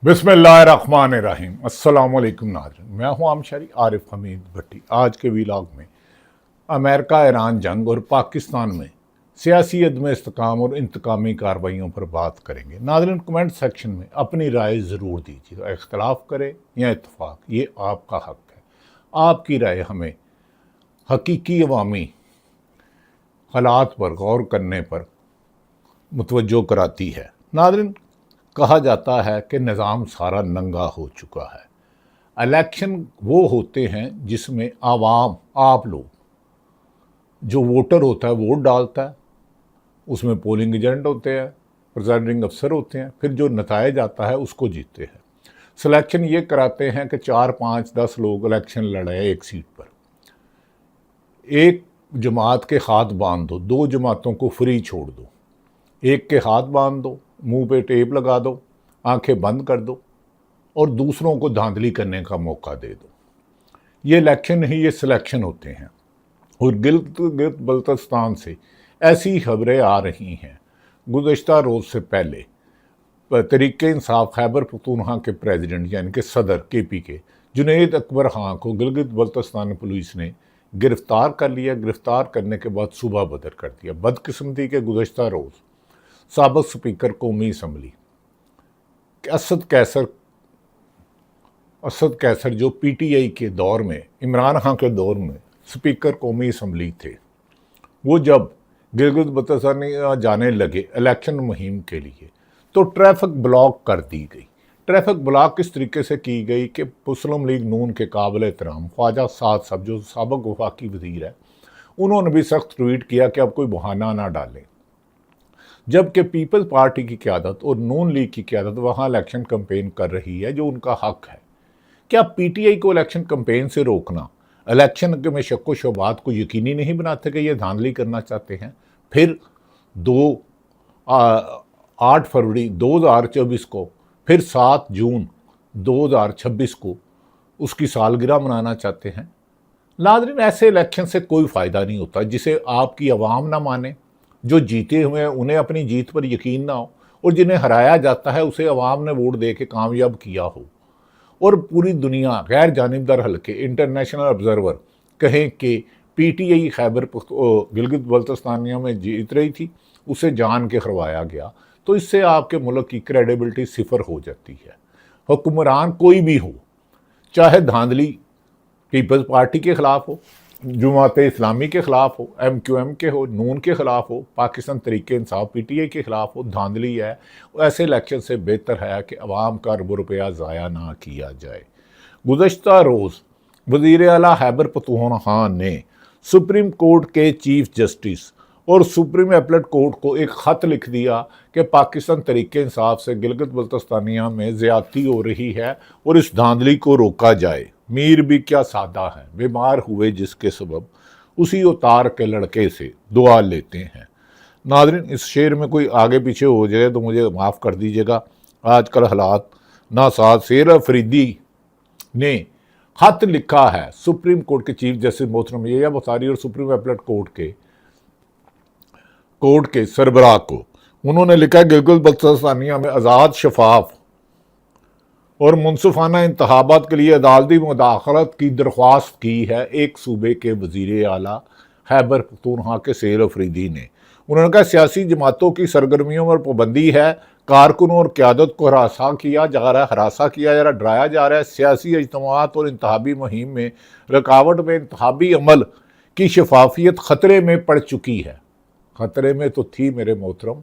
बिस्मिल्लाहिर्रहमानिर्रहीम। अस्सलाम वालेकुम नाज़रीन, मैं हूं आमशरी आरिफ हमीद भट्टी। आज के व्लॉग में अमेरिका ईरान जंग और पाकिस्तान में सियासी अदम इस्तेकाम और इंतकामी कार्रवाइयों पर बात करेंगे। नाज़रीन, कमेंट सेक्शन में अपनी राय ज़रूर दीजिए। तो इख्तलाफ करें या इत्तफाक, ये आपका हक है। आपकी राय हमें हकीकी अवामी हालात पर गौर करने पर मुतवज्जो कराती है। नाज़रीन, कहा जाता है कि निज़ाम सारा नंगा हो चुका है। इलेक्शन वो होते हैं जिसमें आवाम, आप लोग, जो वोटर होता है वोट डालता है, उसमें पोलिंग एजेंट होते हैं, प्रिजाइडिंग अफसर होते हैं, फिर जो नताइज आता है उसको जीतते हैं। सिलेक्शन ये कराते हैं कि 4, 5, 10 लोग इलेक्शन लड़े एक सीट पर। एक जमात के हाथ बांध दो, 2 जमातों को फ्री छोड़ दो। एक के हाथ बांध दो, मुंह पे टेप लगा दो, आंखें बंद कर दो और दूसरों को धांधली करने का मौका दे दो। ये इलेक्शन ही ये सिलेक्शन होते हैं। और गिलगित बल्तिस्तान से ऐसी खबरें आ रही हैं। गुज़श्ता रोज़ से पहले तहरीक इंसाफ खैबर पख्तूनख्वा के प्रेसिडेंट यानी कि सदर KP के जुनैद अकबर खां को गिलगित बल्तिस्तान पुलिस ने गिरफ्तार कर लिया। गिरफ्तार करने के बाद सुबह बदर कर दिया। बदकिस्मती के गुज़श्ता रोज़ साबिक़ स्पीकर कौमी असम्बली असद कैसर जो PTI के दौर में, इमरान खान के दौर में स्पीकर कौमी असम्बली थे, वो जब गिलगित बल्तिस्तान जाने लगे इलेक्शन मुहिम के लिए तो ट्रैफिक ब्लॉक कर दी गई। ट्रैफिक ब्लॉक किस तरीके से की गई कि मुस्लिम लीग नून के काबिल एहतराम ख्वाजा साद साहब, जो साबिक़ वफाकी वज़ीर है, उन्होंने भी सख्त ट्वीट किया कि अब कोई बहाना ना डालें। जबकि पीपल्स पार्टी की क़यादत और नून लीग की क़यादत वहाँ इलेक्शन कैंपेन कर रही है, जो उनका हक है। क्या PTI को इलेक्शन कैंपेन से रोकना इलेक्शन में शक व शुबात को यकीनी नहीं बनाते कि ये धांधली करना चाहते हैं? फिर 8 फरवरी 2024 को, फिर 7 जून 2026 को उसकी सालगिरह मनाना चाहते हैं। नाज़रीन, ऐसे इलेक्शन से कोई फ़ायदा नहीं होता जिसे आपकी आवाम ना माने। जो जीते हुए हैं उन्हें अपनी जीत पर यकीन ना हो, और जिन्हें हराया जाता है उसे अवाम ने वोट दे के कामयाब किया हो। और पूरी दुनिया, गैर जानिबदार हल्के, इंटरनेशनल ऑब्जर्वर कहें कि PTI खैबर गिलगित बल्तिस्तानिया में जीत रही थी, उसे जान के हरवाया गया, तो इससे आपके मुल्क की क्रेडिबिलिटी सिफर हो जाती है। हुक्मरान कोई भी हो, चाहे धांधली पीपल्स पार्टी के ख़िलाफ़ हो, जमात इस्लामी के ख़िलाफ़ हो, MQM के हो, नून के ख़िलाफ़ हो, पाकिस्तान तहरीक इंसाफ PTI के ख़िलाफ़ हो, धांधली है, ऐसे इलेक्शन से बेहतर है कि अवाम का अरब रुपया ज़ाया ना किया जाए। गुज़श्ता रोज़ वज़ीर आला खैबर पख्तूनख्वा ने सुप्रीम कोर्ट के चीफ जस्टिस और सुप्रीम अपीलेट कोर्ट को एक ख़त लिख दिया कि पाकिस्तान तहरीक इंसाफ से गिलगित बल्तिस्तानिया में ज़्यादती हो रही है और इस धांधली को रोका जाए। मीर भी क्या सादा है, बीमार हुए जिसके सबब उसी उतार के लड़के से दुआ लेते हैं। नाज़रीन, इस शेर में कोई आगे पीछे हो जाए तो मुझे माफ़ कर दीजिएगा। आजकल हालात नासाज। शेर अफरीदी ने खत लिखा है सुप्रीम कोर्ट के चीफ जस्टिस मोहतरम यहिया बुखारी और सुप्रीम अपीलेट कोर्ट के सरबराह को। उन्होंने लिखा, गिलगित बल्तिस्तानिया में आज़ाद, शफाफ और मुनसिफाना इंतखाबात के लिए अदालती मुदाखलत की दरख्वास्त की है एक सूबे के वज़ीर आला खैबर पख्तूनख्वा के शेर अफरीदी ने। उन्होंने कहा, सियासी जमातों की सरगर्मियों पर पाबंदी है, कारकुनों और क़यादत को हरासा किया जा रहा है, डराया जा रहा है। सियासी इज्तिमात और इंतखाबी मुहिम में रुकावट में इंतखाबी अमल की शफाफियत ख़तरे में पड़ चुकी है। ख़तरे में तो थी मेरे मोहतरम,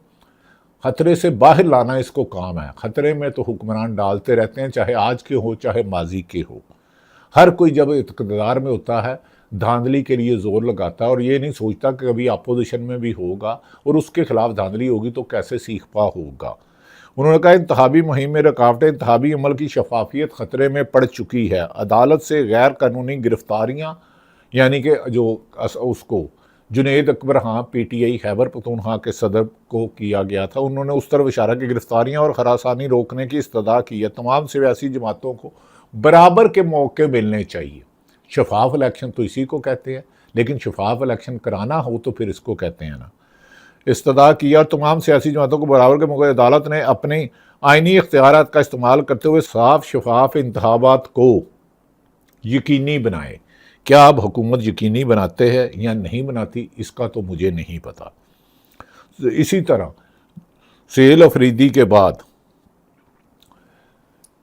ख़तरे से बाहर लाना इसको काम है। ख़तरे में तो हुक्मरान डालते रहते हैं, चाहे आज के हो चाहे माजी के हो। हर कोई जब इक़्तिदार में होता है धांधली के लिए ज़ोर लगाता है और ये नहीं सोचता कि कभी अपोजिशन में भी होगा और उसके ख़िलाफ़ धांधली होगी तो कैसे सीख पा होगा। उन्होंने कहा, इंतखाबी मुहिम में रुकावटें, इंतखाबी अमल की शफाफियत ख़तरे में पड़ चुकी है। अदालत से गैर कानूनी गिरफ्तारियाँ, यानी कि जो उसको जुनैद अकबर खां PTI खैबर पख्तूनख्वा के सदर को किया गया था, उन्होंने उस तरफ इशारा कि गिरफ्तारियाँ और हरासानी रोकने की इस्तदा की है। तमाम सियासी जमातों को बराबर के मौके मिलने चाहिए। शफाफ इलेक्शन तो इसी को कहते हैं, लेकिन शफाफ इलेक्शन कराना हो तो फिर इसको कहते हैं ना। इस्तदा किया और तमाम सियासी जमातों को बराबर के मौके। अदालत ने अपनी आइनी इख्तियारात का इस्तेमाल करते हुए साफ शफाफ इंतखाबात को यकीनी बनाए। क्या अब हुकूमत यकीनी बनाते हैं या नहीं बनाती, इसका तो मुझे नहीं पता। इसी तरह सेल अफरीदी के बाद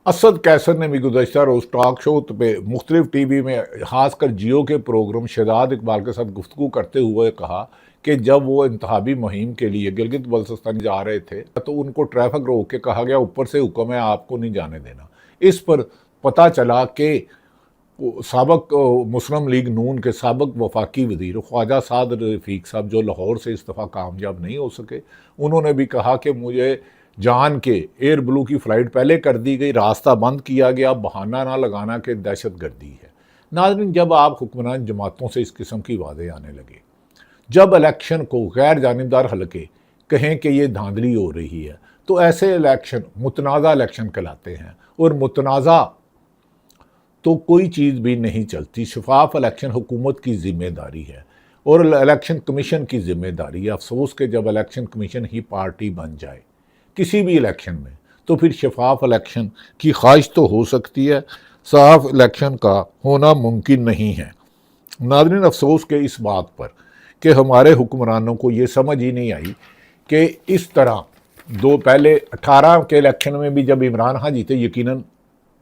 असद कैसर ने भी गुज़श्ता रोज़ टॉक शो पे मुख्तलिफ टीवी में खासकर जियो के प्रोग्राम शहजाद इकबाल के साथ गुफ्तगू करते हुए कहा कि जब वो इंतखाबी मुहिम के लिए गिलगित बल्तिस्तान जा रहे थे तो उनको ट्रैफिक रोक के कहा गया ऊपर से हुक्म है आपको नहीं जाने देना। इस पर पता चला कि साबक मुस्लिम लीग नून के साबक वफाकी वज़ीर ख्वाजा साद रफ़ीक साहब जो लाहौर से इस दफ़ा कामयाब नहीं हो सके, उन्होंने भी कहा कि मुझे जान के एयर ब्लू की फ़्लाइट पहले कर दी गई, रास्ता बंद किया गया, बहाना ना लगाना कि दहशत गर्दी है। नाज़रीन, जब आप हुक्मरान जमातों से इस किस्म की वादे आने लगे, जब इलेक्शन को गैर जानिबदार हलके कहें कि ये धांधली हो रही है, तो ऐसे इलेक्शन मुतनाज़ा इलेक्शन कहलाते हैं, और मुतनाज़ा तो कोई चीज़ भी नहीं चलती। शफाफ इलेक्शन हुकूमत की जिम्मेदारी है और इलेक्शन कमीशन की जिम्मेदारी है। अफसोस कि जब इलेक्शन कमीशन ही पार्टी बन जाए किसी भी इलेक्शन में, तो फिर शफाफ इलेक्शन की ख्वाहिश तो हो सकती है, साफ इलेक्शन का होना मुमकिन नहीं है। नाज़रीन, अफसोस के इस बात पर कि हमारे हुक्मरानों को ये समझ ही नहीं आई कि इस तरह दो पहले 18 के इलेक्शन में भी जब इमरान खान जीते, यकीनन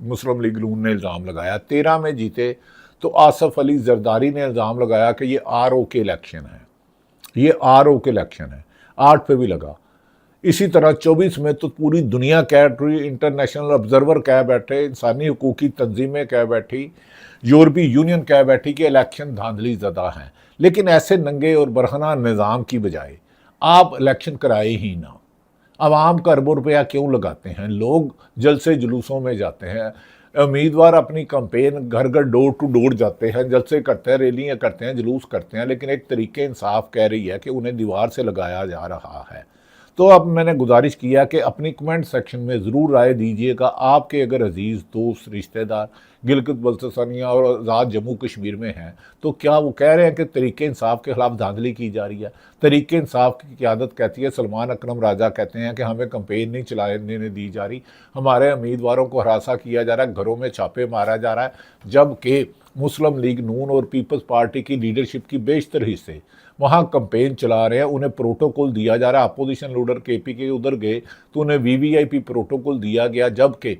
मुस्लिम लीग नून ने इल्ज़ाम लगाया, 13 में जीते तो आसफ अली जरदारी ने इल्ज़ाम लगाया कि ये RO के इलेक्शन है, ये RO के इलेक्शन है, 8 पे भी लगा। इसी तरह 24 में तो पूरी दुनिया कह रही, इंटरनेशनल ऑब्जर्वर कह बैठे, इंसानी हकूक़ की तंजीमें कह बैठी, यूरोपीय यूनियन कह बैठी कि इलेक्शन धांधली ज़दा हैं। लेकिन ऐसे नंगे और बरहना निज़ाम की बजाय आप इलेक्शन कराए ही ना। आवाम का अरबों रुपया क्यों लगाते हैं? लोग जलसे जुलूसों में जाते हैं, उम्मीदवार अपनी कैंपेन घर घर डोर टू डोर जाते हैं, जलसे करते हैं, रैलियाँ करते हैं, जुलूस करते हैं, लेकिन एक तरीके इंसाफ कह रही है कि उन्हें दीवार से लगाया जा रहा है। तो अब मैंने गुजारिश किया कि अपनी कमेंट सेक्शन में ज़रूर राय दीजिएगा। आपके अगर अजीज़ दोस्त रिश्तेदार गिलगित बल्तिस्तानिया और आज़ाद जम्मू कश्मीर में हैं, तो क्या वो कह रहे हैं कि तरीके इंसाफ के ख़िलाफ़ धांधली की जा रही है? तरीके इंसाफ की क़यादत कहती है, सलमान अकरम राजा कहते हैं कि हमें कंपेन नहीं चलाने दी जा रही, हमारे उम्मीदवारों को हरासा किया जा रहा है, घरों में छापे मारा जा रहा है, जबकि मुस्लिम लीग नून और पीपल्स पार्टी की लीडरशिप की बेशतर हिस्से वहाँ कंपेन चला रहे हैं, उन्हें प्रोटोकॉल दिया जा रहा है। अपोजिशन लीडर KP के उधर गए तो उन्हें VVIP प्रोटोकॉल दिया गया, जबकि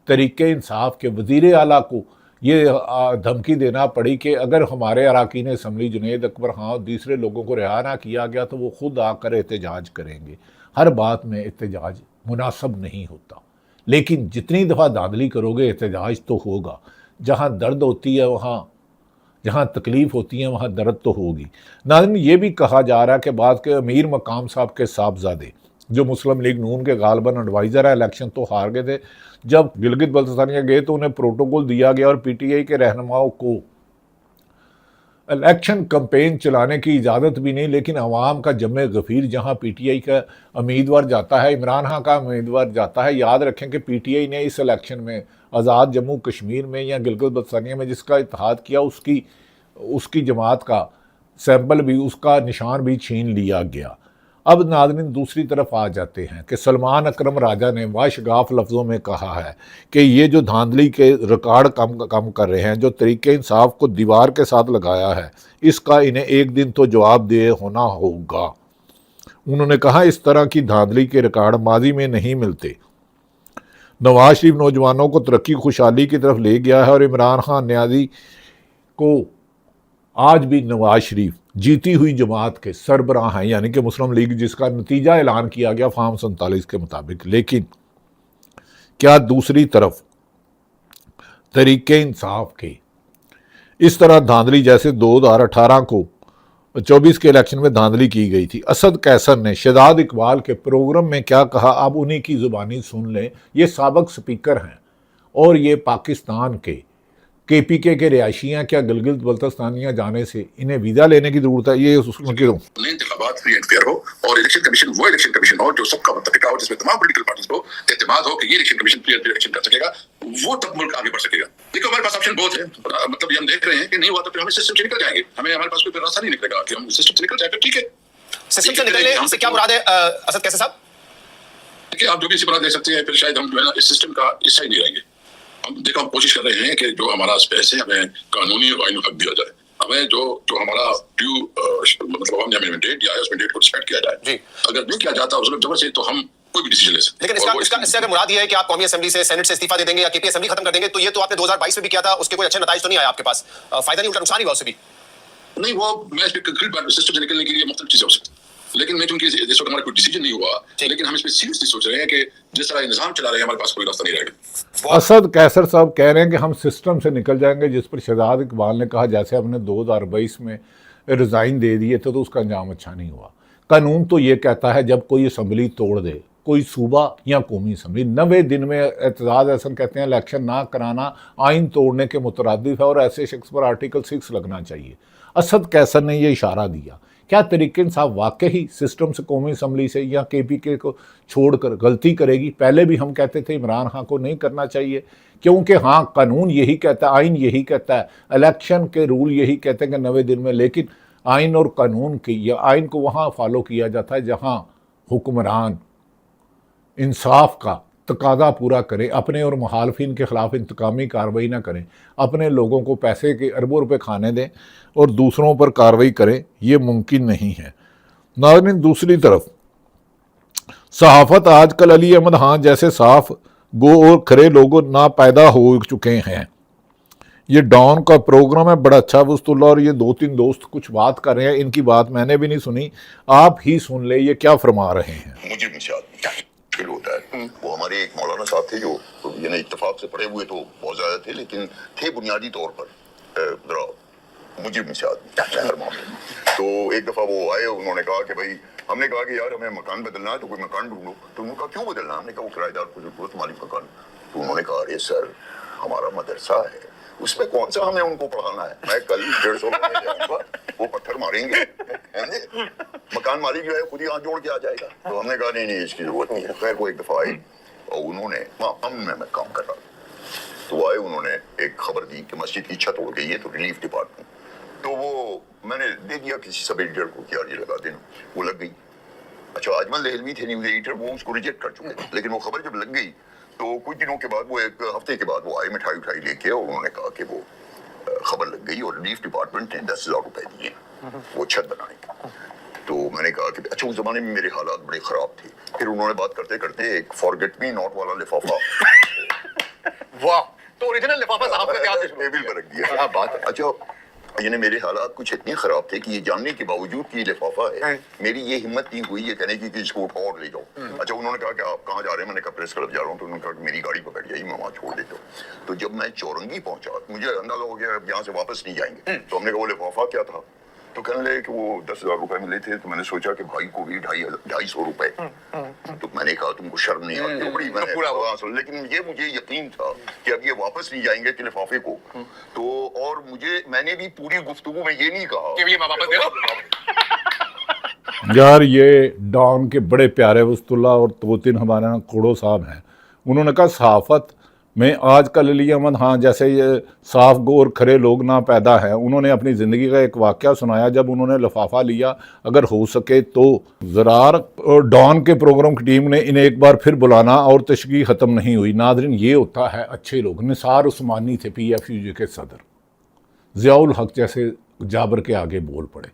तरीके इंसाफ के वज़ीर आला को ये धमकी देना पड़ी कि अगर हमारे अरकान असम्बली जुनैद अकबर खां और दूसरे लोगों को रिहा ना किया गया तो वो खुद आकर एहतजाज करेंगे। हर बात में एहतजाज मुनासिब नहीं होता, लेकिन जितनी दफ़ा धांधली करोगे एहतजाज तो होगा। जहाँ दर्द होती है, वहाँ जहाँ तकलीफ़ होती है, वहाँ दर्द तो होगी। नाज़रीन, ये भी कहा जा रहा है कि बाद के अमीर मकाम साहब के साहबजादे जो मुस्लिम लीग नून के गालबन एडवाइज़र है, इलेक्शन तो हार गए थे, जब गिलगित बल्तिस्तानिया गए तो उन्हें प्रोटोकॉल दिया गया और PTI के रहनुमाओं को इलेक्शन कैंपेन चलाने की इजाज़त भी नहीं। लेकिन अवाम का जमे गफ़ीर जहाँ PTI का उम्मीदवार जाता है, इमरान खान का उम्मीदवार जाता है, याद रखें कि PTI ने इस इलेक्शन में आज़ाद जम्मू कश्मीर में या गिलगित बल्तिस्तानिया में जिसका इत्तेहाद किया, उसकी जमात का सैंपल भी, उसका निशान भी छीन लिया गया। अब नाज़रीन, दूसरी तरफ आ जाते हैं कि सलमान अकरम राजा ने वाशगाफ लफ्ज़ों में कहा है कि ये जो धांधली के रिकॉर्ड कम कर रहे हैं, जो तरीके इंसाफ को दीवार के साथ लगाया है, इसका इन्हें एक दिन तो जवाब दे होना होगा। उन्होंने कहा इस तरह की धांधली के रिकॉर्ड माजी में नहीं मिलते। नवाज शरीफ नौजवानों को तरक्की खुशहाली की तरफ ले गया है और इमरान खान न्याजी को आज भी नवाज शरीफ जीती हुई जमात के सरबराह हैं, यानी कि मुस्लिम लीग जिसका नतीजा ऐलान किया गया फार्म 47 के मुताबिक। लेकिन क्या दूसरी तरफ तरीके इंसाफ के इस तरह धांधली जैसे 2018 को 24 के इलेक्शन में धांधली की गई थी? असद कैसर ने शहजाद इकबाल के प्रोग्राम में क्या कहा, आप उन्हीं की ज़ुबानी सुन लें। ये साबिक स्पीकर हैं और ये पाकिस्तान के KPK के रिहायशी हैं। क्या गिलगित बल्तिस्तानिया जाने से इन्हें वीज़ा लेने की ज़रूरत है? ये इंतखाबात फ्री एंड फेयर हो और इलेक्शन कमीशन वो इलेक्शन कमीशन हो जो सबका मुत्तफ़िका हो, जिसमें तमाम पॉलिटिकल पार्टीज को एतमाद हो कि ये election commission free and fair election कर सकेगा, वो तब मुल्क आगे बढ़ सकेगा। देखो, हमारे पास ऑप्शन बहुत है, मतलब ये हम देख रहे हैं कि नहीं हुआ तो फिर हम सिस्टम से निकल जाएंगे, हमारे पास कोई रास्ता नहीं निकलेगा कि हम सिस्टम से निकल जाए। फिर ठीक है, सिस्टम से निकलने से क्या मुराद है असद कैसे साहब? कि आप जो भी इसी बना दे सकते हैं, फिर शायद हम जो है ना इस सिस्टम का हिस्सा ही नहीं रहेंगे। हम कोशिश कर रहे हैं कि जो हमारा स्पेस है हमें कानूनी और आईनी हक दिया जाए, हमें जो हमारा ड्यू मतलब हमने मैंडेट दिया है उस मैंडेट को रिस्पेक्ट किया जाए जी। अगर नहीं किया जाता उस जबरदस्ती तो हम कोई भी डिसीजन ले सकते हैं। लेकिन इससे अगर मुराद ये है कि आप कौमी असेंबली से सेनेट से इस्तीफा दे देंगे या केपी असेंबली खत्म कर देंगे, तो ये तो आपने 2022 में भी किया था, उसके कोई अच्छे नतीजे तो नहीं आया आपके पास, फायदा नहीं उल्टा नुकसान ही हुआ उससे भी। नहीं, वो मैं इस पे कंक्रीट बात सिस्टम से निकलने के लिए मुख्तलिफ चीजें हो सकती हैं, लेकिन मैं चूंकि इस वक्त हमारा कोई डिसीजन नहीं हुआ, लेकिन हम इस पे सीरियसली सोच रहे हैं कि जिस तरह निजाम चला रहे हैं हमारे पास कोई रास्ता नहीं रहेगा। असद कैसर साहब कह रहे हैं कि हम सिस्टम से निकल जाएंगे, जिस पर शहजाद इकबाल ने कहा जैसे हमने 2022 में रिज़ाइन दे दिए थे तो उसका अंजाम अच्छा नहीं हुआ। कानून तो ये कहता है जब कोई असम्बली तोड़ दे, कोई सूबा या कौमी असम्बली, 90 दिन में एतजाज़ हसन कहते हैं इलेक्शन ना कराना आइन तोड़ने के मुतरादिफ है और ऐसे शख्स पर आर्टिकल 6 लगना चाहिए। असद कैसर ने यह इशारा दिया। क्या तरीके इंसाफ वाकई सिस्टम से, कौमी असम्बली से या KPK को छोड़कर गलती करेगी? पहले भी हम कहते थे इमरान खान को नहीं करना चाहिए, क्योंकि हाँ कानून यही कहता है, आइन यही कहता है, इलेक्शन के रूल यही कहते हैं कि 90 दिन में, लेकिन आइन और कानून की या आइन को वहाँ फॉलो किया जाता है जहाँ हुक्मरान इंसाफ का तकादा पूरा करें, अपने और मुखालफिन के ख़िलाफ़ इंतकामी कार्रवाई ना करें, अपने लोगों को पैसे के अरबों रुपए खाने दें और दूसरों पर कार्रवाई करें, ये मुमकिन नहीं है। नाज़रीन, दूसरी तरफ सहाफ़त आजकल अली अहमद खान जैसे साफ गो और खरे लोगों ना पैदा हो चुके हैं। ये डॉन का प्रोग्राम है, बड़ा अच्छा वस्तुल्लाह, और ये 2-3 दोस्त कुछ बात कर रहे हैं, इनकी बात मैंने भी नहीं सुनी, आप ही सुन ले ये क्या फरमा रहे हैं। मुझे मुश्किल होता है। वो हमारे एक मौलाना साहब थे जो यानी इत्तेफाक से पढ़े हुए तो बहुत ज्यादा थे, लेकिन थे बुनियादी तौर पर जरा मुझे हर मामले में। तो एक दफा वो आए, उन्होंने कहा कि भाई, हमने कहा कि यार हमें मकान बदलना है तो कोई मकान ढूंढो। तो उन्होंने कहा क्यों बदलना? हमने कहा वो किराएदार को जरूरत मालिक मकान। तो उन्होंने कहा अरे सर, हमारा मदरसा है, उसमें कौन सा हमें उनको पढ़ाना है? मैं कल 150 रुपये जाऊंगा, वो पत्थर मारेंगे, मकान मालिक जो है खुद ही हाथ जोड़ के आ जाएगा। तो हमने कहा नहीं इसकी जरूरत नहीं है। खैर वो एक दफा आई और उन्होंने, अमन में मैं काम कर रहा था, तो आए, उन्होंने एक खबर दी कि मस्जिद की छत उड़ गई है, तो रिलीफ डिपार्टमेंट, तो वो मैंने दे दिया किसी सब एडिटर को कि यार ये लगा देना। वो लग गई। अच्छा, अजमल देहलवी थे न्यूज एडिटर, वो उसको रिजेक्ट कर चुके थे, लेकिन वो खबर जब लग गई तो कुछ दिनों के बाद, वो एक हफ्ते के बाद वो आए मिठाई उठाई लेके, और उन्होंने कहा कि वो खबर लग गई और रिलीफ डिपार्टमेंट ने 10,000 रुपए दिए वो छत बनाने के। तो मैंने कहा कि अच्छा, उस जमाने में मेरे हालात बड़े खराब थे। फिर उन्होंने बात करते करते एक फॉरगेट मी नॉट वाला लिफाफा वाह, तो ओरिजिनल लिफाफा साहब का क्या टेबल पर रख दिया। क्या बात है। अच्छा, यानी मेरे हालात कुछ इतने खराब थे कि ये जानने के बावजूद कि ये लिफाफा है, मेरी ये हिम्मत नहीं हुई ये कहने की कि इसको उठाओ और ले जाओ। अच्छा, उन्होंने कहा कि आप कहाँ जा रहे हैं? मैंने कहा प्रेस क्लब जा रहा हूँ। तो उन्होंने कहा कि मेरी गाड़ी पकड़ जाइए, मैं वहाँ छोड़ देता हूँ। तो जब मैं चौरंगी पहुंचा, मुझे अंदाजा हो गया यहाँ से वापस नहीं जाएंगे। तो हमने कहा वो लिफाफा क्या था? तो कहने लगे कि वो 10,000 रुपए मिले थे। तो मैंने सोचा कि भाई को भी 250 रुपए। तो मैंने कहा तुमको शर्म नहीं आती? बड़ी मैंने पूरा, लेकिन ये मुझे यकीन था कि अब ये वापस नहीं जाएंगे कि लिफाफे को। तो और मैंने भी पूरी गुफ्तगू में ये नहीं कहा कि ये वापस दे दो। यार, ये डॉन के बड़े प्यारे वस्तुल्लाह और 2-3 हमारे यहाँ कोड़ो साहब हैं, उन्होंने कहा सहाफ़त में आजकल अली अहमद खान जैसे ये साफ गो और खरे लोग ना पैदा हैं। उन्होंने अपनी ज़िंदगी का एक वाक़या सुनाया जब उन्होंने लिफाफा लिया। अगर हो सके तो ज़रार और डॉन के प्रोग्राम की टीम ने इन्हें एक बार फिर बुलाना, और तशकील ख़त्म नहीं हुई। नादरीन, ये होता है अच्छे लोग। निसार उस्मानी थे PFUJ के सदर, ज़ियाउल हक जैसे जाबर के आगे बोल पड़े।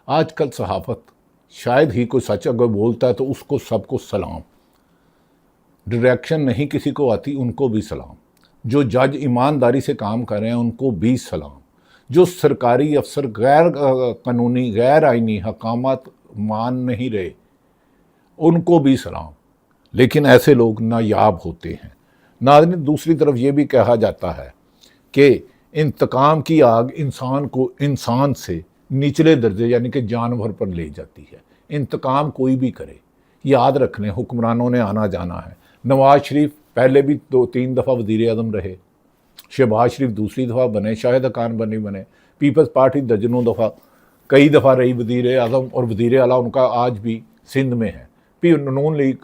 आजकल सहाफ़त शायद ही कोई सच अगर बोलता है तो उसको सबको सलाम, डायरेक्शन नहीं किसी को आती उनको भी सलाम, जो जज ईमानदारी से काम कर रहे हैं उनको भी सलाम, जो सरकारी अफसर गैर कानूनी गैर आइनी हकामत मान नहीं रहे उनको भी सलाम। लेकिन ऐसे लोग नायाब होते हैं। नाज़रीन, दूसरी तरफ ये भी कहा जाता है कि इंतकाम की आग इंसान को इंसान से निचले दर्जे यानी कि जानवर पर ले जाती है। इंतकाम कोई भी करे, याद रख लें, हुक्मरानों ने आना जाना है। नवाज शरीफ पहले भी 2-3 दफ़ा वज़ीर आज़म रहे, शहबाज शरीफ दूसरी दफ़ा बने, शाहिद खान बने, पीपल्स पार्टी दर्जनों दफ़ा कई दफ़ा रही वज़ीर आज़म और वज़ीर आला उनका आज भी सिंध में है। नून लीग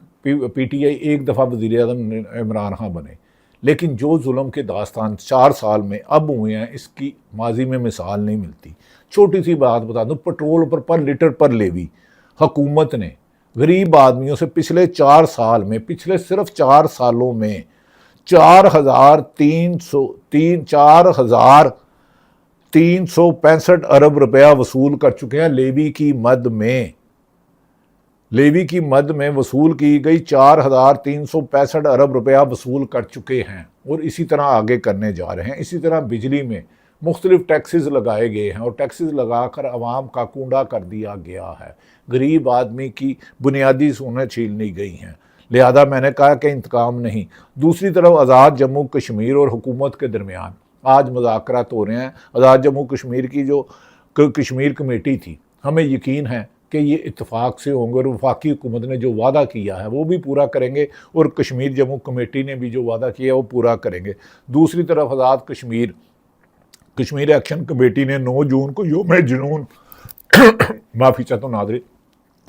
PTI एक दफ़ा वज़ीर आज़म इमरान खान बने। लेकिन जो जुल्म के दास्तान 4 साल में अब हुए हैं, इसकी माजी में मिसाल नहीं मिलती। छोटी सी बात बता दूँ, पेट्रोल पर लीटर पर लेवी हुकूमत ने गरीब आदमियों से पिछले 4 साल में, पिछले सिर्फ 4 सालों में 4,365 अरब रुपया वसूल कर चुके हैं। लेवी की मद में वसूल की गई 4,365 अरब रुपया वसूल कर चुके हैं और इसी तरह आगे करने जा रहे हैं। इसी तरह बिजली में मुख्तलिफ टैक्सेस लगाए गए हैं और टैक्सेस लगाकर आवाम का कूड़ा कर दिया गया है। गरीब आदमी की बुनियादी सहूलतें छीन ली गई हैं। लिहाजा मैंने कहा कि इंतकाम नहीं। दूसरी तरफ आज़ाद जम्मू कश्मीर और हुकूमत के दरमियान आज मुज़ाकरात हो रहे हैं। आज़ाद जम्मू कश्मीर की जो कश्मीर कमेटी थी, हमें यकीन है कि ये इत्तेफाक से होंगे और वफाकी हुकूमत ने जो वादा किया है वो भी पूरा करेंगे और कश्मीर जम्मू कमेटी ने भी जो वादा किया है वो पूरा करेंगे। दूसरी तरफ आज़ाद कश्मीर एक्शन कमेटी ने 9 जून को योम जुनून माफ़ी चाहता हूँ नाज़रीन,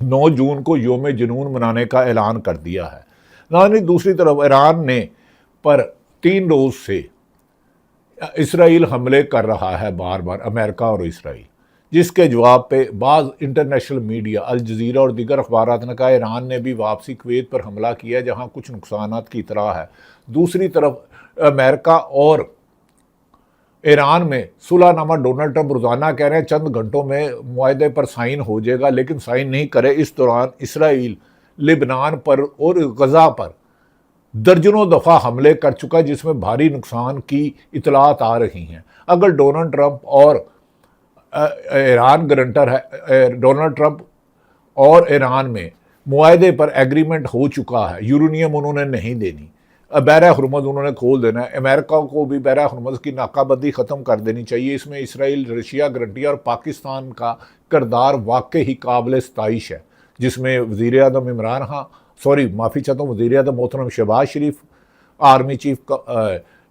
9 जून को योम जुनून मनाने का ऐलान कर दिया है नाज़रीन। दूसरी तरफ ईरान ने पर 3 रोज़ से इसराइल हमले कर रहा है बार बार, अमेरिका और इसराइल, जिसके जवाब पे बाज़ इंटरनेशनल मीडिया अल जज़ीरा और दीगर अखबारात ने कहा ईरान ने भी वापसी कुवैत पर हमला किया जहां कुछ नुकसानात की इतला है। दूसरी तरफ अमेरिका और ईरान में सुलहनामा डोनाल्ड ट्रंप रोज़ाना कह रहे हैं चंद घंटों में मुआहदे पर साइन हो जाएगा, लेकिन साइन नहीं करे। इस दौरान इसराइल लिबनान पर और गज़ा पर दर्जनों दफ़ा हमले कर चुका है जिसमें भारी नुकसान की इतलात आ रही हैं। अगर डोनाल्ड ट्रंप और ईरान गारंटर है, डोनाल्ड ट्रंप और ईरान में मुआहदे पर एग्रीमेंट हो चुका है, यूरेनियम उन्होंने नहीं देनी, बहरा हुर्मुज़ उन्होंने खोल देना है, अमेरिका को भी बहरा हुर्मुज़ की नाकाबंदी ख़त्म कर देनी चाहिए। इसमें इसराइल, रशिया गारंटी और पाकिस्तान का किरदार वाकई ही काबिल सताइश है, जिसमें वज़ीर आज़म इमरान खान, माफ़ी चाहता हूँ, वज़ीर आज़म मोहतरम शहबाज शरीफ, आर्मी चीफ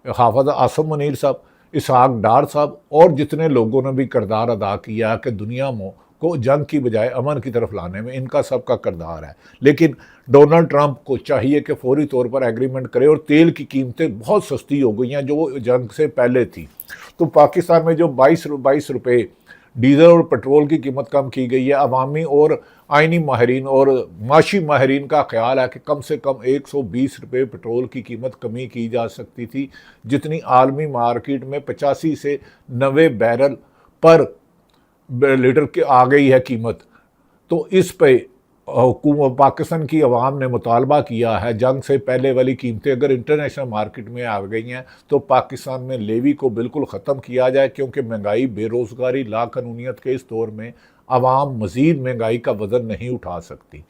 हाफ़िज़ आसिम मुनीर साहब, इसहाक डार साहब और जितने लोगों ने भी किरदार अदा किया कि दुनिया को जंग की बजाय अमन की तरफ लाने में, इनका सबका किरदार है। लेकिन डोनाल्ड ट्रंप को चाहिए कि फौरी तौर पर एग्रीमेंट करे और तेल की कीमतें बहुत सस्ती हो गई हैं जो जंग से पहले थी। तो पाकिस्तान में जो 22 रुपये डीजल और पेट्रोल की कीमत कम की गई है, अवामी और आइनी माहरीन और माशी माहरीन का ख्याल है कि कम से कम 120 रुपये पेट्रोल की कीमत कमी की जा सकती थी, जितनी आलमी मार्केट में 85 से 90 बैरल पर लीटर के आ गई है कीमत। तो इस पे पाकिस्तान की अवाम ने मुतालबा किया है जंग से पहले वाली कीमतें अगर इंटरनेशनल मार्केट में आ गई हैं तो पाकिस्तान में लेवी को बिल्कुल ख़त्म किया जाए, क्योंकि महंगाई, बेरोज़गारी, लाकानूनियत के इस दौर में आवाम मज़ीद महंगाई का वज़न नहीं उठा सकती।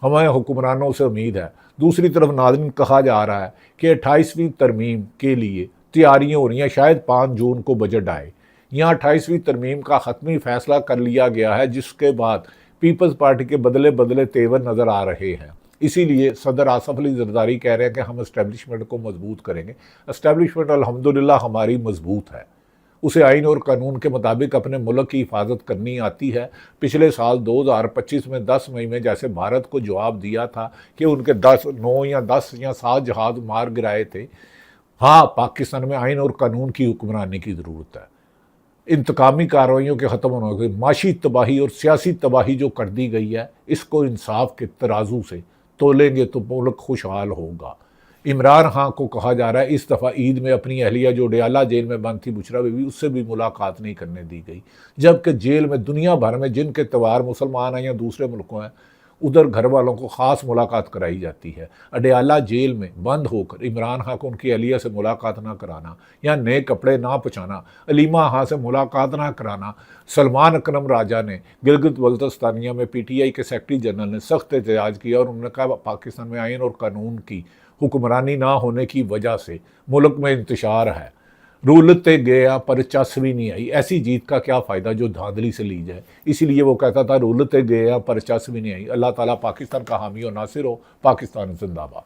हमें हुक्मरानों से उम्मीद है। दूसरी तरफ नाज़रीन, कहा जा रहा है कि 28वीं तरमीम के लिए तैयारियाँ हो रही हैं, शायद 5 जून को बजट आए। यहाँ 28वीं तरमीम का ख़त्मी फ़ैसला कर लिया गया है, जिसके बाद पीपल्स पार्टी के बदले तेवर नज़र आ रहे हैं। इसीलिए सदर आसफ अली ज़रदारी कह रहे हैं कि हम इस्टेब्लिशमेंट को मजबूत करेंगे। इस्टेब्लिशमेंट अल्हम्दुलिल्लाह हमारी मजबूत है, उसे आइन और कानून के मुताबिक अपने मुल्क की हिफाजत करनी आती है। पिछले साल 2025 में 10 मई में जैसे भारत को जवाब दिया था कि उनके 9 या 10 या 7 जहाज़ मार गिराए थे। हाँ, पाकिस्तान में आइन और कानून की हुक्मरानी की ज़रूरत है। इंतकामी कार्रवाइयों के ख़त्म होने के, माशी तबाही और सियासी तबाही जो कर दी गई है, इसको इंसाफ के तराजू से तोलेंगे तो मुल्क खुशहाल होगा। इमरान खान को कहा जा रहा है इस दफ़ा ईद में अपनी अहलिया जो डयाला जेल में बंद थी, बुशरा बीबी, उससे भी मुलाकात नहीं करने दी गई, जबकि जेल में दुनिया भर में जिनके त्यौहार मुसलमान हैं या दूसरे मुल्कों हैं, उधर घर वालों को ख़ास मुलाकात कराई जाती है। अडयाला जेल में बंद होकर इमरान खान को उनकी अहलिया से मुलाकात ना कराना या नए कपड़े ना पहुँचाना, अलीमा खान से मुलाकात ना कराना। सलमान अकरम राजा ने गिलगित बल्तिस्तानिया में PTI के सेक्रेटरी जनरल ने सख्त एहतजाज किया और उन्होंने कहा पाकिस्तान में आइन और कानून की हुक्मरानी ना होने की वजह से मुल्क में इंतशार है। रूलते गया पर चस भी नहीं आई, ऐसी जीत का क्या फ़ायदा जो धांधली से ली जाए। इसीलिए वो कहता था रूलते गया पर चस भी नहीं आई। अल्लाह ताला पाकिस्तान का हामी और नासिर हो। पाकिस्तान जिंदाबाद।